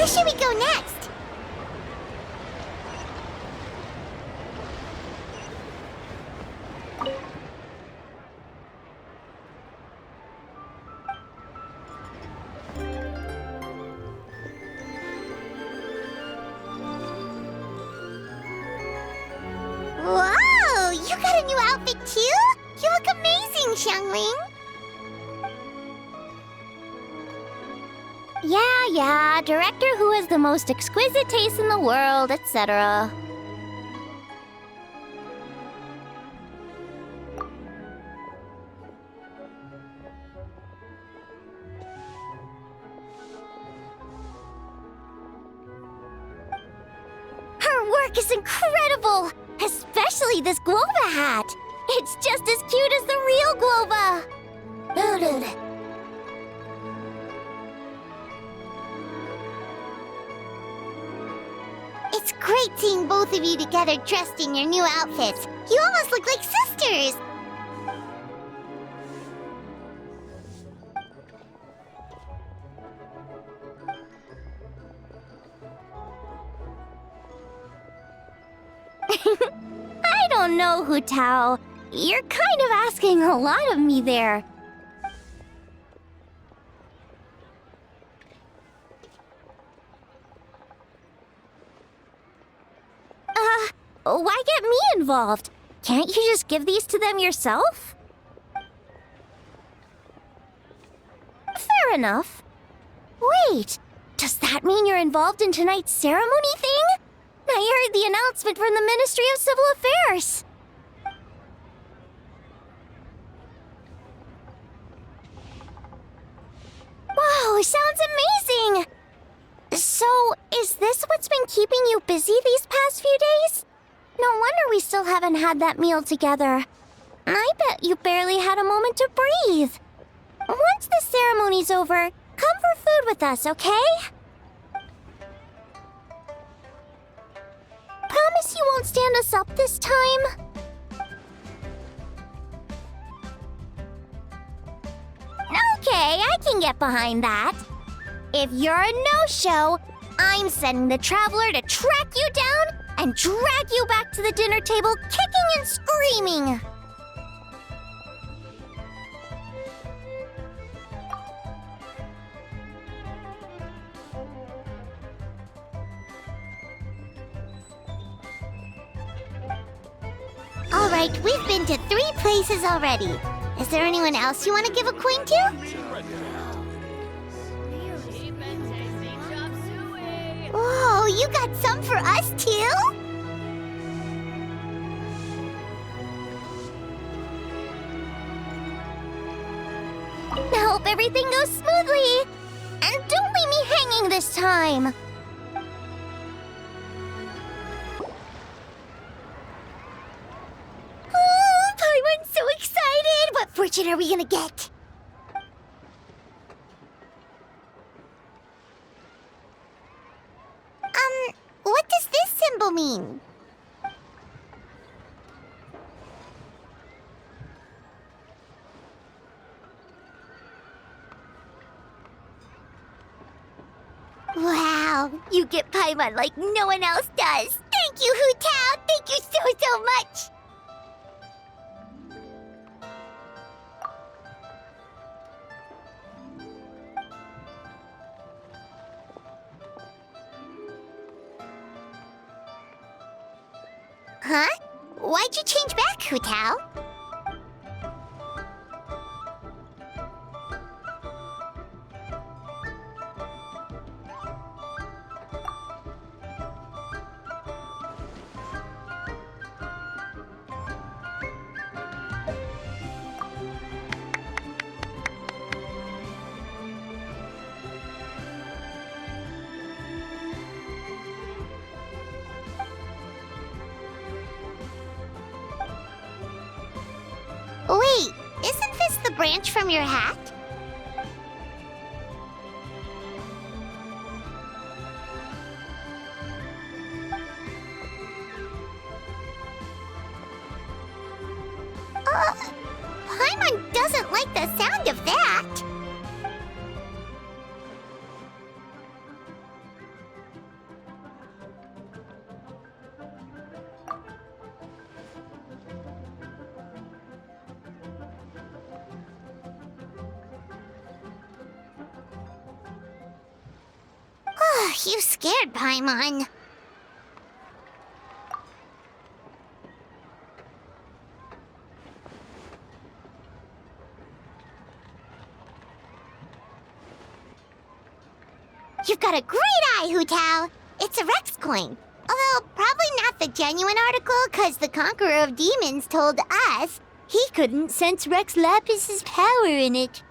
Where should we go next? Whoa! You got a new outfit too? You look amazing, Xiangling! Yeah, director who has the most exquisite taste in the world, etc. Her work is incredible! Especially this Guova hat! It's just as cute as the real Guova! It's great seeing both of you together dressed in your new outfits. You almost look like sisters! I don't know, Hu Tao. You're kind of asking a lot of me there. Why get me involved? Can't you just give these to them yourself? Fair enough. Wait, does that mean you're involved in tonight's ceremony thing? I heard the announcement from the Ministry of Civil Affairs. Wow, sounds amazing! So, is this what's been keeping you busy these past few days? No wonder we still haven't had that meal together. I bet you barely had a moment to breathe. Once the ceremony's over, come for food with us, okay? Promise you won't stand us up this time? Okay, I can get behind that. If you're a no-show, I'm sending the Traveler to track you down and drag you back to the dinner table kicking and screaming! Alright, we've been to 3 places already. Is there anyone else you want to give a coin to? Whoa, you got some for us too? I hope everything goes smoothly. And don't leave me hanging this time. Oh, Paimon's so excited! What fortune are we gonna get? What does this symbol mean? Wow, you get Paimon like no one else does. Thank you, Hu Tao. Thank you so much. Huh? Why'd you change back, Hu Tao? Wait, isn't this the branch from your hat? Paimon doesn't like the sound of that. You scared Paimon. You've got a great eye, Hu Tao. It's a Rex coin. Although, probably not the genuine article, because the Conqueror of Demons told us he couldn't sense Rex Lapis's power in it.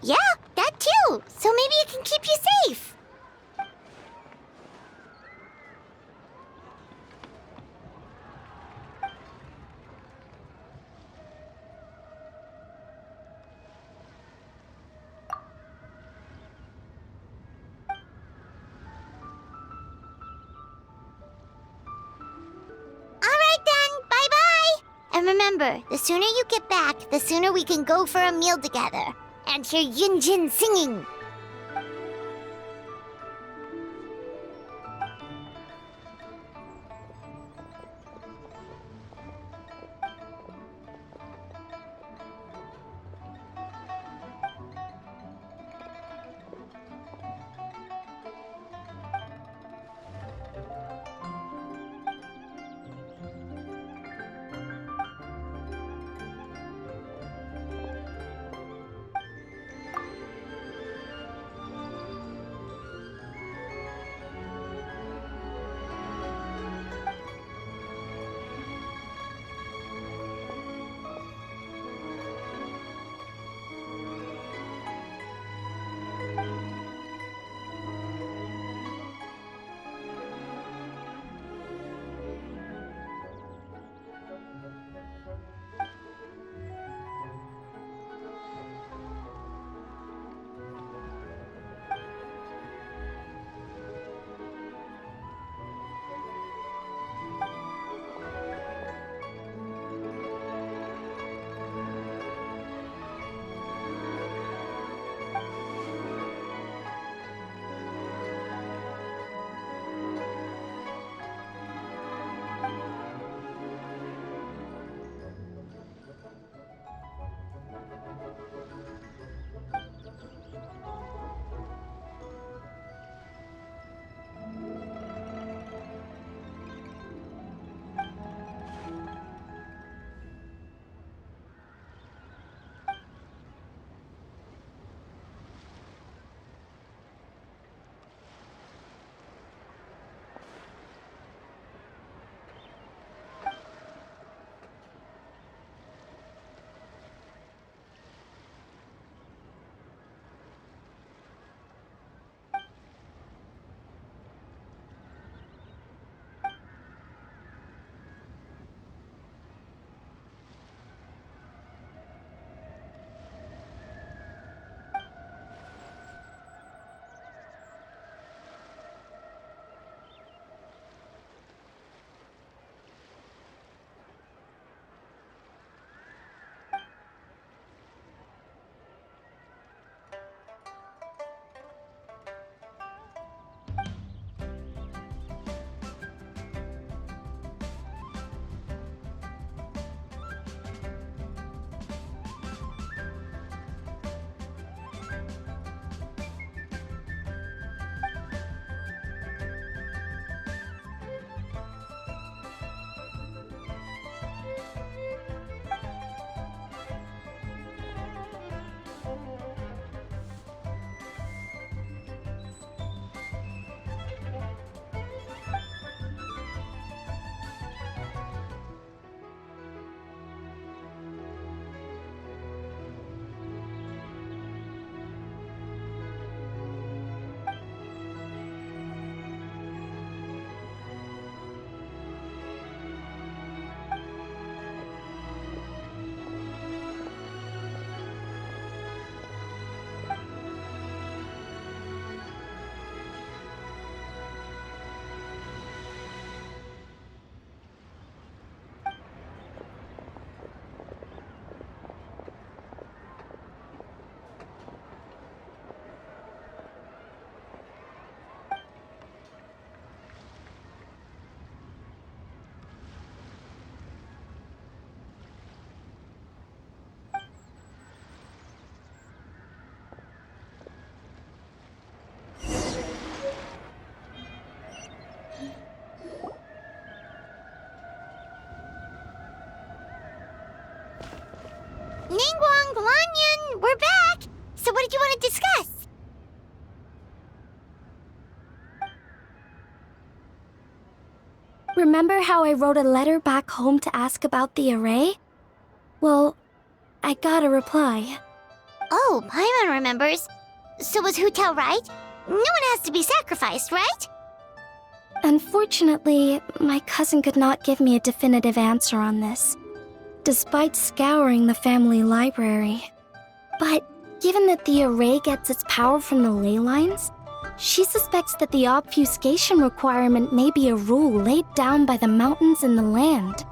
Yeah, that too. So maybe it can keep you safe. And remember, the sooner you get back, the sooner we can go for a meal together. And hear Yin Jin singing. We're back! So what did you want to discuss? Remember how I wrote a letter back home to ask about the array? Well, I got a reply. Oh, Paimon remembers. So was Hutel right? No one has to be sacrificed, right? Unfortunately, my cousin could not give me a definitive answer on this, despite scouring the family library. But given that the array gets its power from the ley lines, she suspects that the obfuscation requirement may be a rule laid down by the mountains and the land.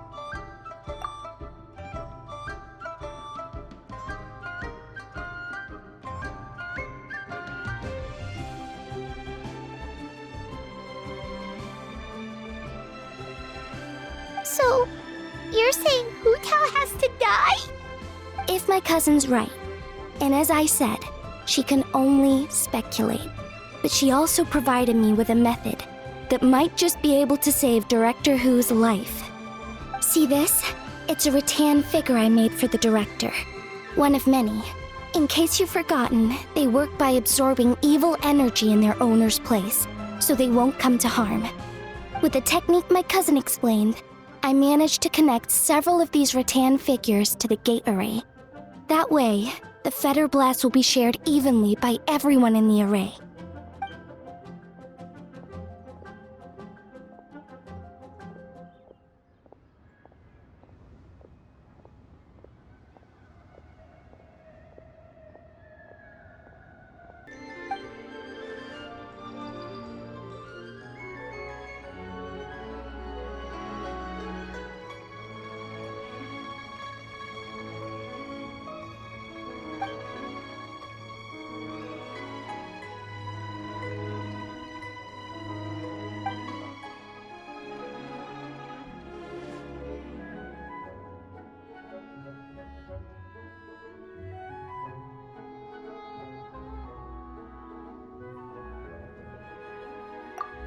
So, you're saying Hutel has to die? If my cousin's right, and as I said, she can only speculate, but she also provided me with a method that might just be able to save Director Who's life. See this? It's a rattan figure I made for the director. One of many. In case you've forgotten, they work by absorbing evil energy in their owner's place, so they won't come to harm. With the technique my cousin explained, I managed to connect several of these rattan figures to the gate array. That way, the Fetter Blast will be shared evenly by everyone in the array.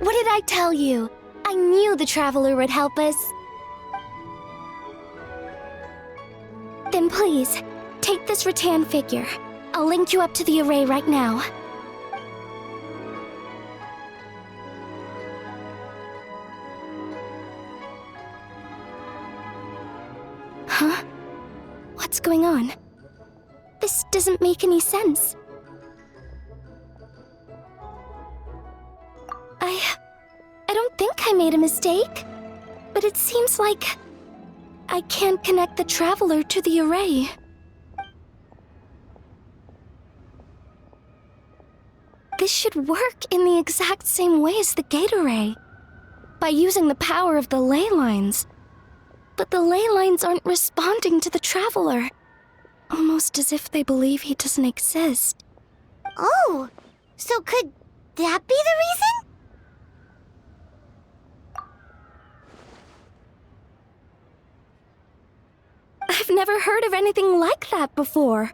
What did I tell you? I knew the Traveler would help us. Then please, take this rattan figure. I'll link you up to the array right now. Huh? What's going on? This doesn't make any sense. I don't think I made a mistake, but it seems like I can't connect the Traveler to the array. This should work in the exact same way as the gate array, by using the power of the ley lines. But the ley lines aren't responding to the Traveler, almost as if they believe he doesn't exist. Oh, so could that be the reason? I've never heard of anything like that before.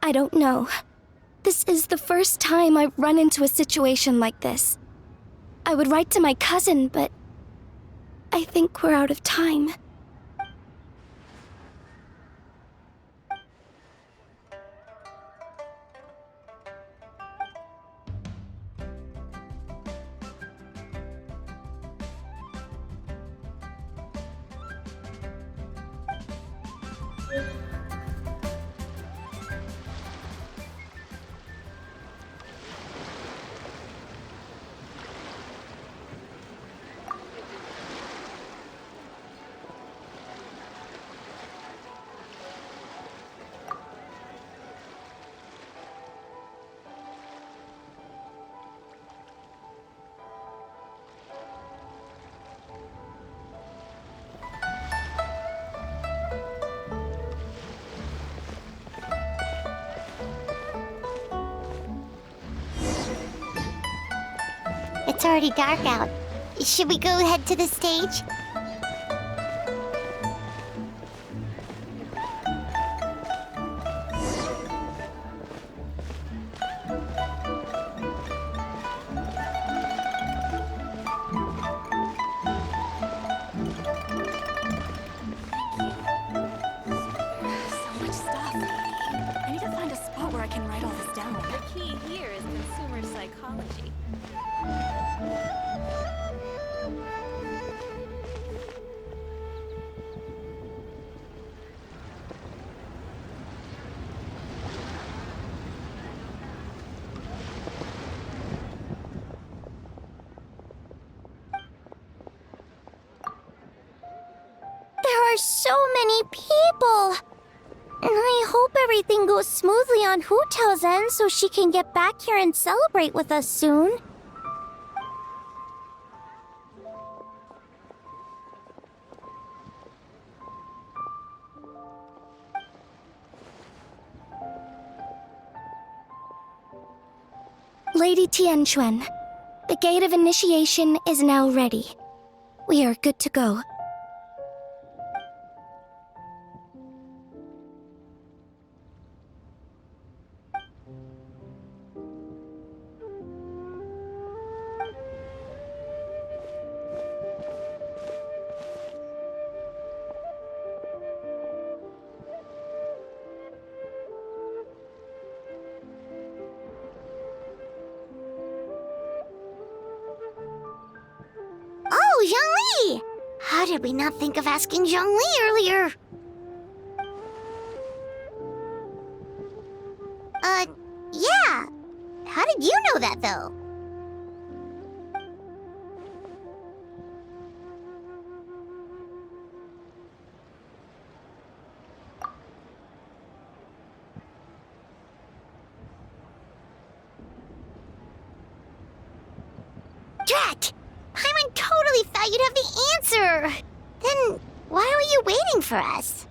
I don't know. This is the first time I've run into a situation like this. I would write to my cousin, but I think we're out of time. It's already dark out. Should we go head to the stage? can write all this down. The key here is consumer psychology. There are so many people. And I hope everything goes smoothly on Hu Tao's end so she can get back here and celebrate with us soon. Lady Tianquan, the gate of initiation is now ready. We are good to go. Oh, Zhongli! How did we not think of asking Zhongli earlier? Yeah. How did you know that, though? Drat! Paimon totally thought you'd have the answer! Then why were you waiting for us?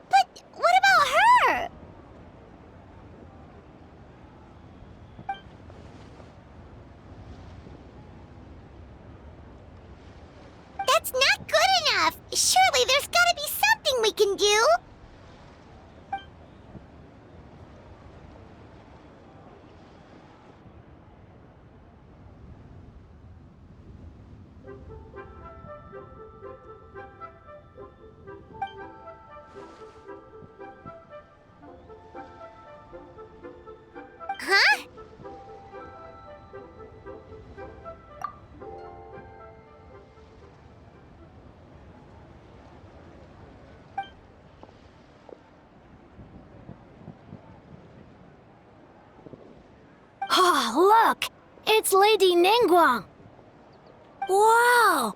But what about her? That's not good enough! Surely there's gotta be something we can do! Huh? Oh, look! It's Lady Ningguang! Wow!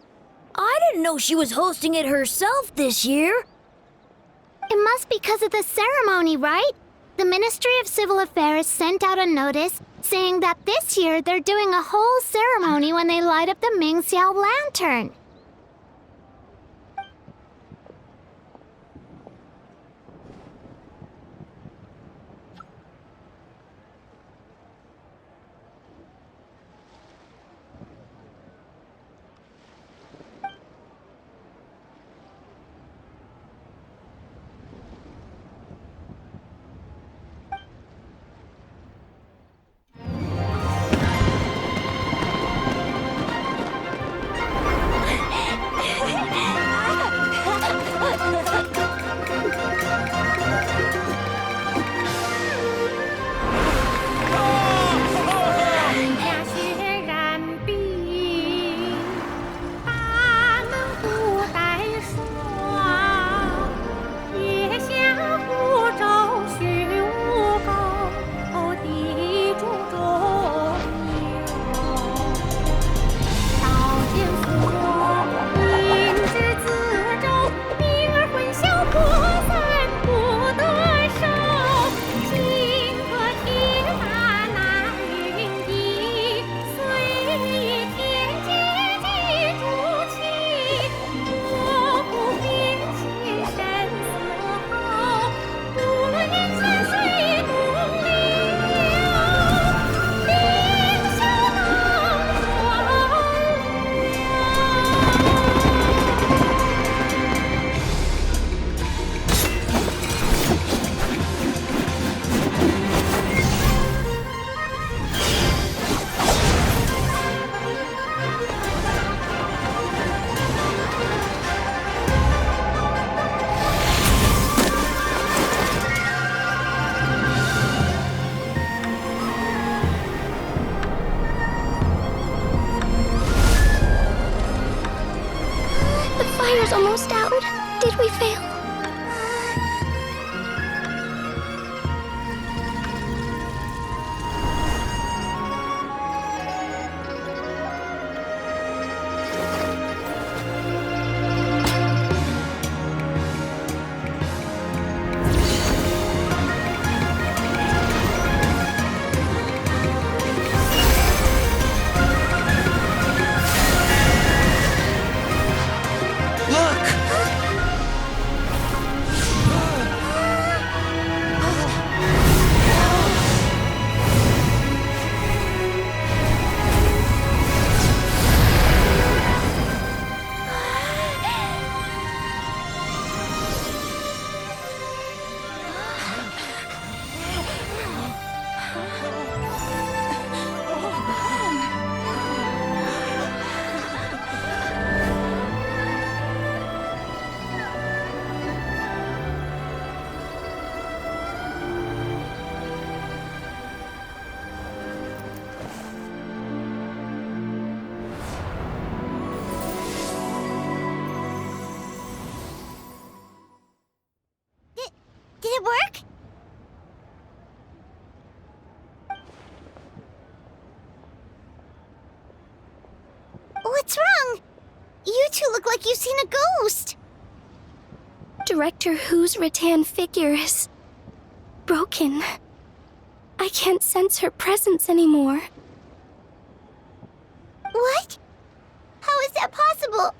I didn't know she was hosting it herself this year! It must be because of the ceremony, right? The Ministry of Civil Affairs sent out a notice saying that this year they're doing a whole ceremony when they light up the Ming Xiao lantern. like you've seen a ghost. Director Who's rattan figure is broken. I can't sense her presence anymore. What? How is that possible?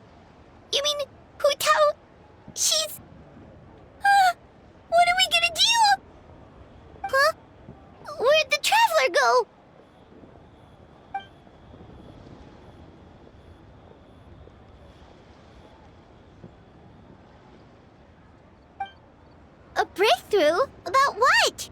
You mean Hu Tao? She's... what are we gonna do? Huh? Where'd the Traveler go? A breakthrough? About what?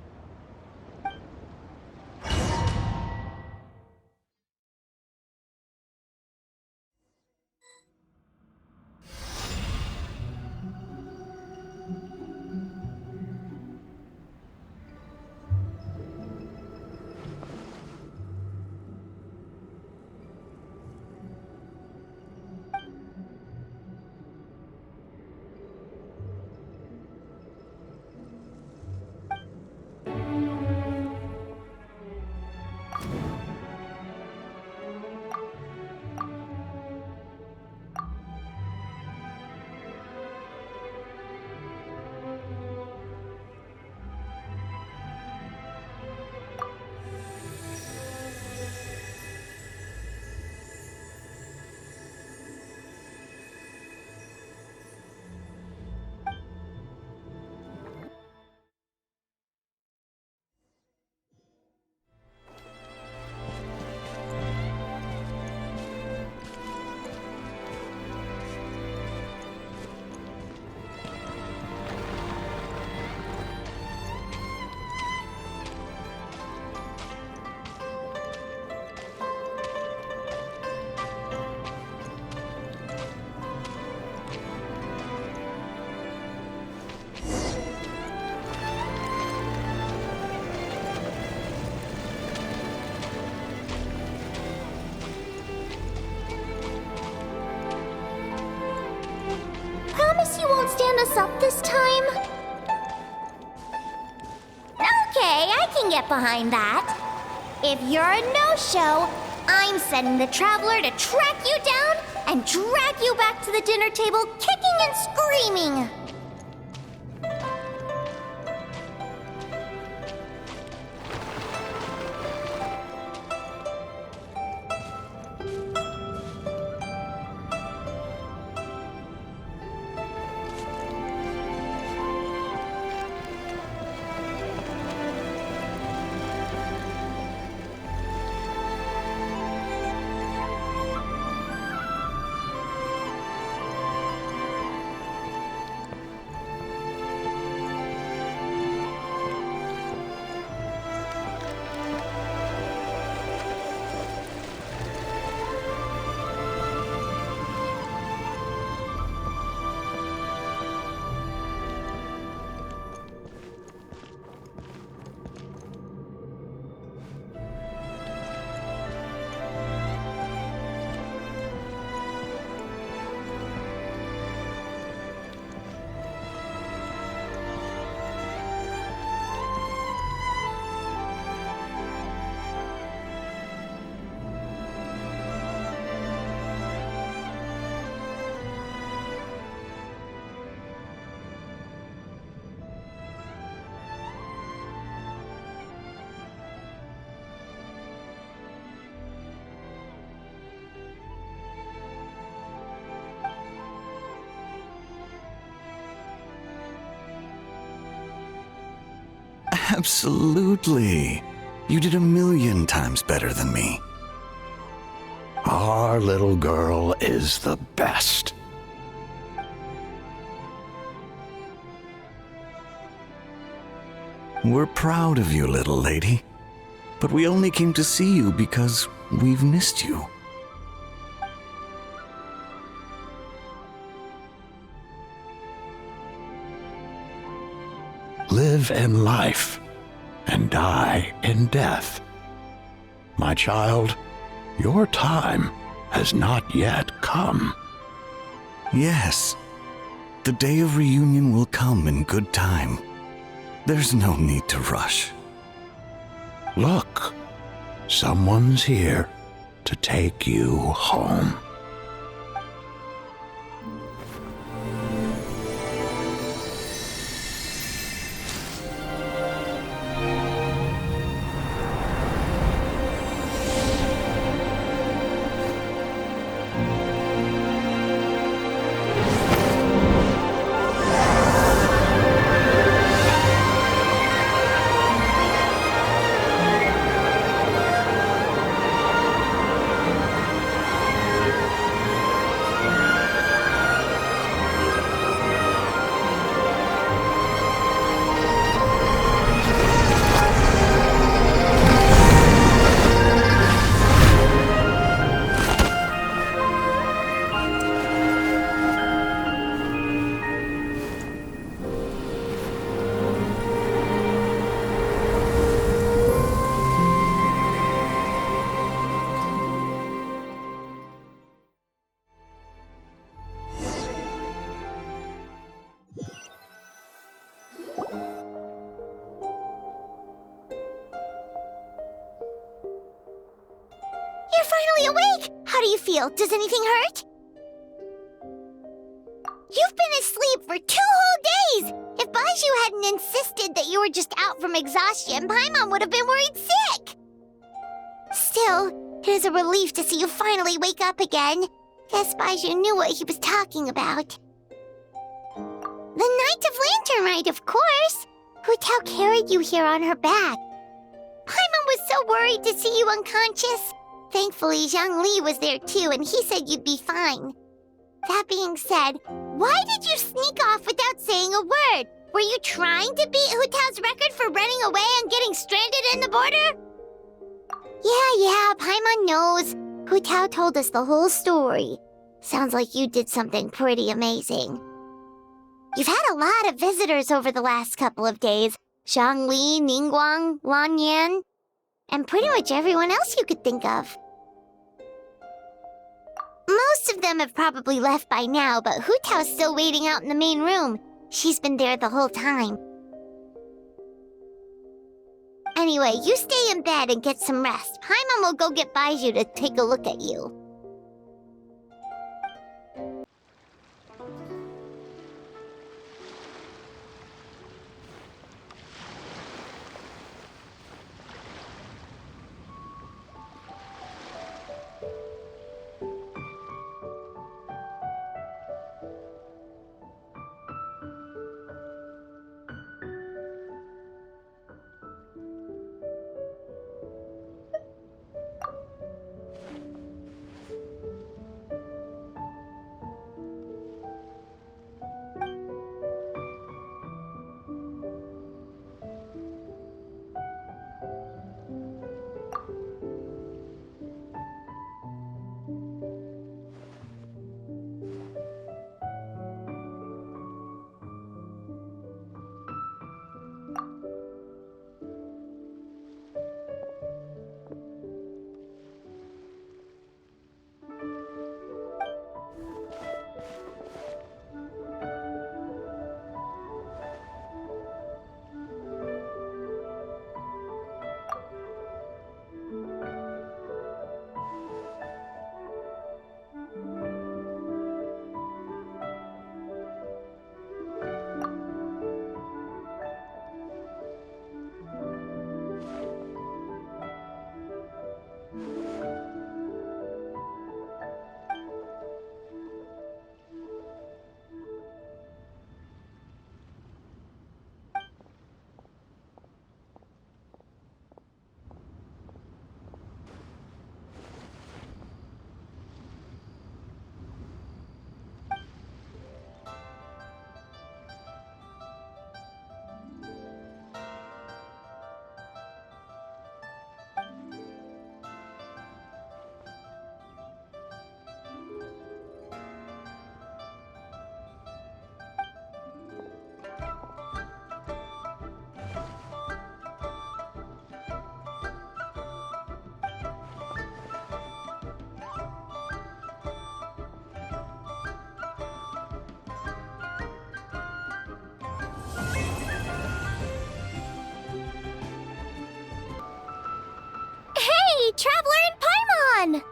Promise you won't stand us up this time? Okay, I can get behind that. If you're a no-show, I'm sending the Traveler to track you down and drag you back to the dinner table kicking and screaming. Absolutely. You did 1,000,000 times better than me. Our little girl is the best. We're proud of you, little lady. But we only came to see you because we've missed you. Live in life and die in death. My child, your time has not yet come. Yes. The day of reunion will come in good time. There's no need to rush. Look, someone's here to take you home. You're finally awake! How do you feel? Does anything hurt? You've been asleep for 2 whole days! If Baiju hadn't insisted that you were just out from exhaustion, Paimon would have been worried sick! Still, it is a relief to see you finally wake up again. Guess Baiju knew what he was talking about. The Knight of Lantern Rite, of course! Hu Tao carried you here on her back. Paimon was so worried to see you unconscious. Thankfully, Zhangli was there too, and he said you'd be fine. That being said, why did you sneak off without saying a word? Were you trying to beat Hu Tao's record for running away and getting stranded in the border? Yeah, Paimon knows. Hu Tao told us the whole story. Sounds like you did something pretty amazing. You've had a lot of visitors over the last couple of days. Zhangli, Ningguang, Lan Yan, and pretty much everyone else you could think of. Most of them have probably left by now, but Hu Tao's still waiting out in the main room. She's been there the whole time. Anyway, you stay in bed and get some rest. Paimon will go get Baiju to take a look at you. Traveler and Paimon!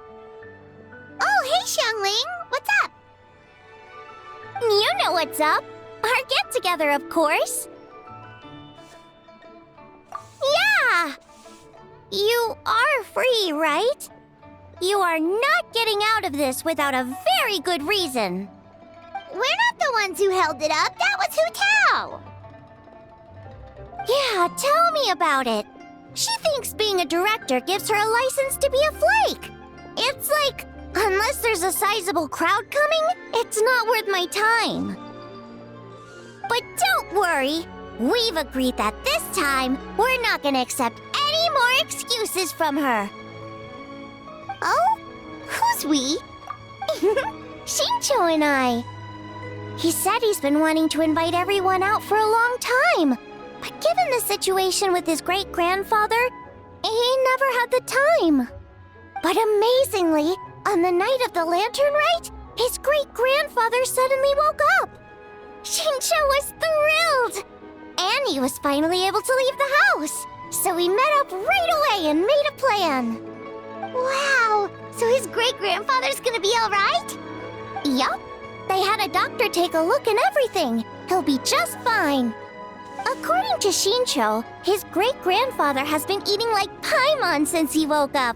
Oh, hey, Xiangling! What's up? You know what's up. Our get-together, of course. Yeah! You are free, right? You are not getting out of this without a very good reason. We're not the ones who held it up. That was Hu Tao. Yeah, tell me about it. She thinks being a director gives her a license to be a flake. It's like, unless there's a sizable crowd coming, it's not worth my time. But don't worry. We've agreed that this time, we're not gonna accept any more excuses from her. Oh? Who's we? Shincho and I. He said he's been wanting to invite everyone out for a long time. But given the situation with his great-grandfather, he never had the time. But amazingly, on the night of the Lantern Rite, his great-grandfather suddenly woke up. Shincho was thrilled! And he was finally able to leave the house. So we met up right away and made a plan. Wow, So his great-grandfather's gonna be alright? Yup. They had a doctor take a look and everything. He'll be just fine. According to Shincho, his great-grandfather has been eating like Paimon since he woke up.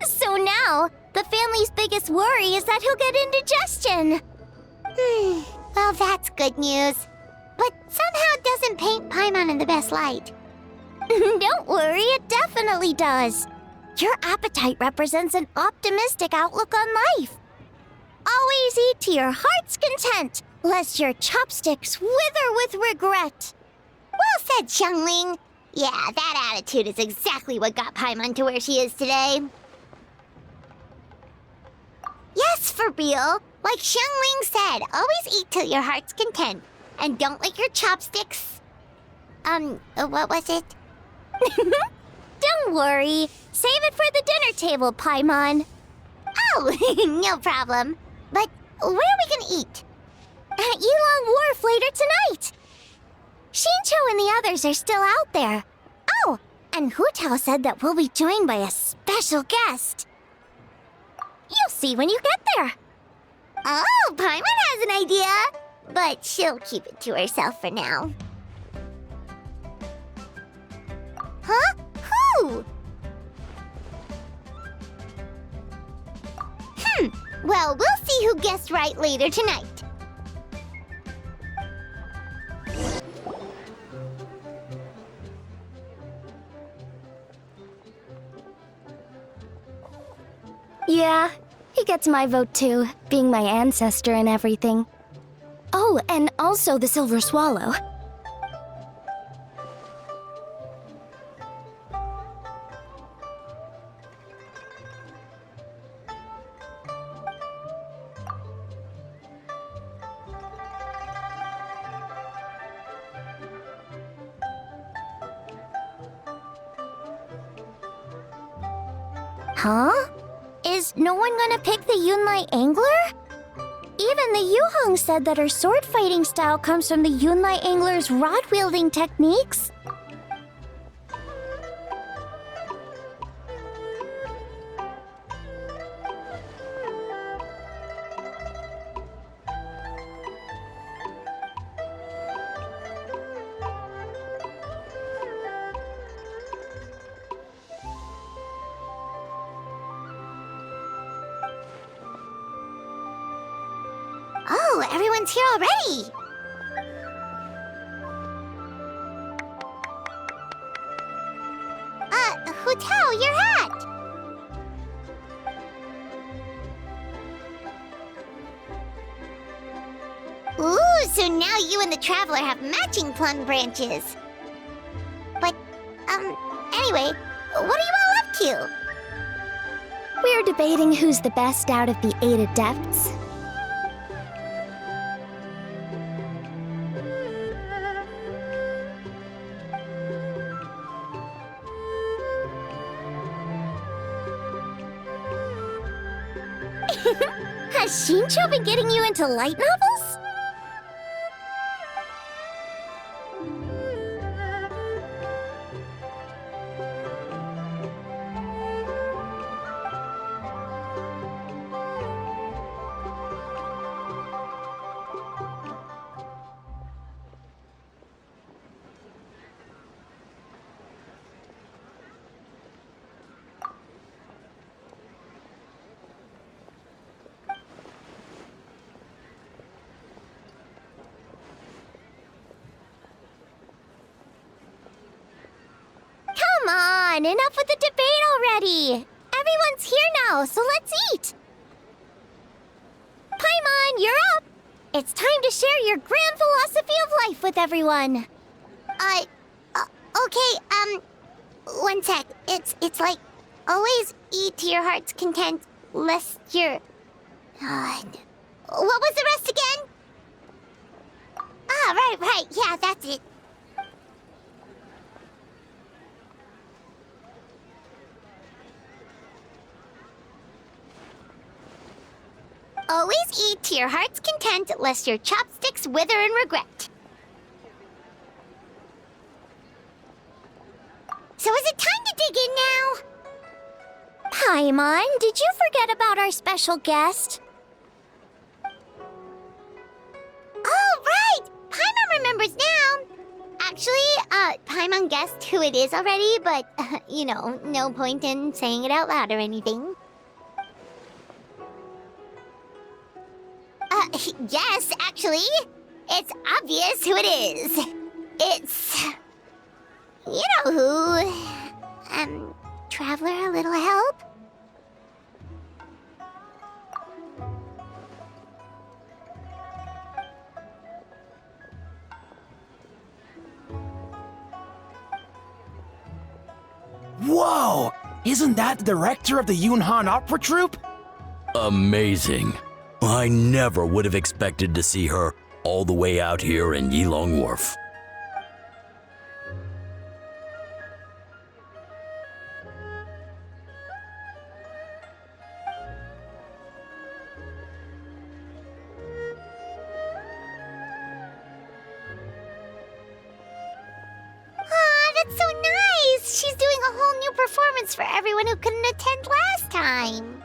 So now, the family's biggest worry is that he'll get indigestion. Well, that's good news. But somehow doesn't paint Paimon in the best light. Don't worry, it definitely does. Your appetite represents an optimistic outlook on life. Always eat to your heart's content, lest your chopsticks wither with regret. Well said, Xiangling. Yeah, that attitude is exactly what got Paimon to where she is today. Yes, for real. Like Xiangling said, always eat till your heart's content. And don't lick your chopsticks. What was it? Don't worry. Save it for the dinner table, Paimon. Oh, no problem. But where are we gonna eat? At Yilong Wharf later tonight. Shincho and the others are still out there. Oh, and Hu Tao said that we'll be joined by a special guest. You'll see when you get there. Oh, Paimon has an idea. But she'll keep it to herself for now. Huh? Who? Well, we'll see who guessed right later tonight. Yeah, he gets my vote too, being my ancestor and everything. Oh, and also the Silver Swallow. Huh? Is no one gonna pick the Yunlai Angler? Even the Yuhong said that her sword fighting style comes from the Yunlai Angler's rod-wielding techniques. Oh, everyone's here already! Hu Tao, your hat! Ooh, so now you and the Traveler have matching plum branches. But, anyway, what are you all up to? We're debating who's the best out of the 8 adepts. Has Shincho been getting you into light novels? Come on, enough with the debate already! Everyone's here now, so let's eat! Paimon, you're up! It's time to share your grand philosophy of life with everyone. Okay, one sec. It's like, always eat to your heart's content, lest your... what was the rest again? Ah, right, yeah, that's it. Always eat to your heart's content, lest your chopsticks wither in regret. So is it time to dig in now? Paimon, did you forget about our special guest? Oh, right! Paimon remembers now! Actually, Paimon guessed who it is already, but, no point in saying it out loud or anything. Yes, actually. It's obvious who it is. It's... You know who. Traveler, a little help? Whoa! Isn't that the director of the Yunhan Opera Troupe? Amazing. I never would have expected to see her all the way out here in Yilong Wharf. That's so nice! She's doing a whole new performance for everyone who couldn't attend last time.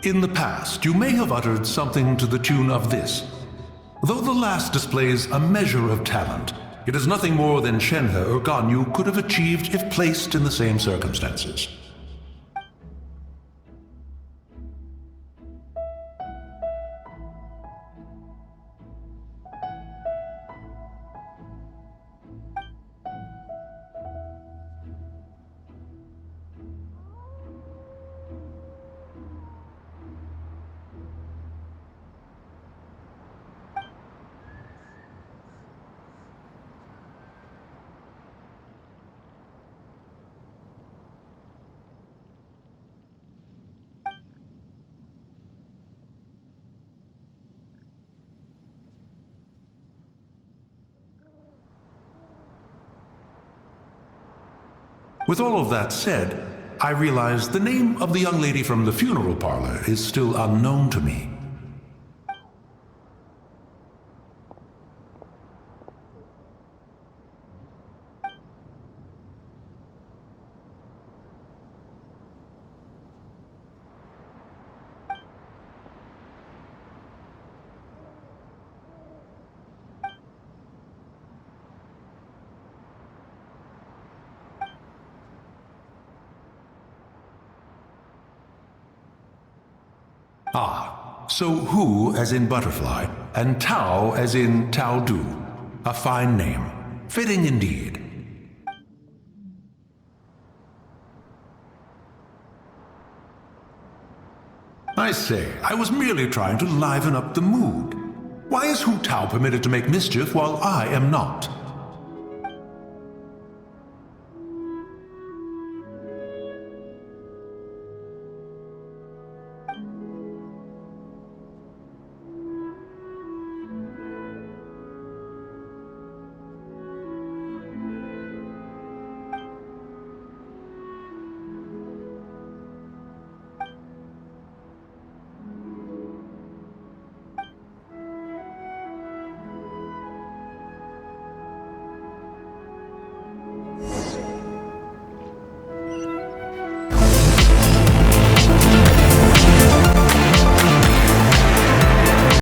In the past, you may have uttered something to the tune of this. Though the last displays a measure of talent, it is nothing more than Shenhe or Ganyu could have achieved if placed in the same circumstances. With all of that said, I realize the name of the young lady from the funeral parlor is still unknown to me. Ah, so Hu as in butterfly, and Tao as in Tao Du. A fine name. Fitting indeed. I say, I was merely trying to liven up the mood. Why is Hu Tao permitted to make mischief while I am not?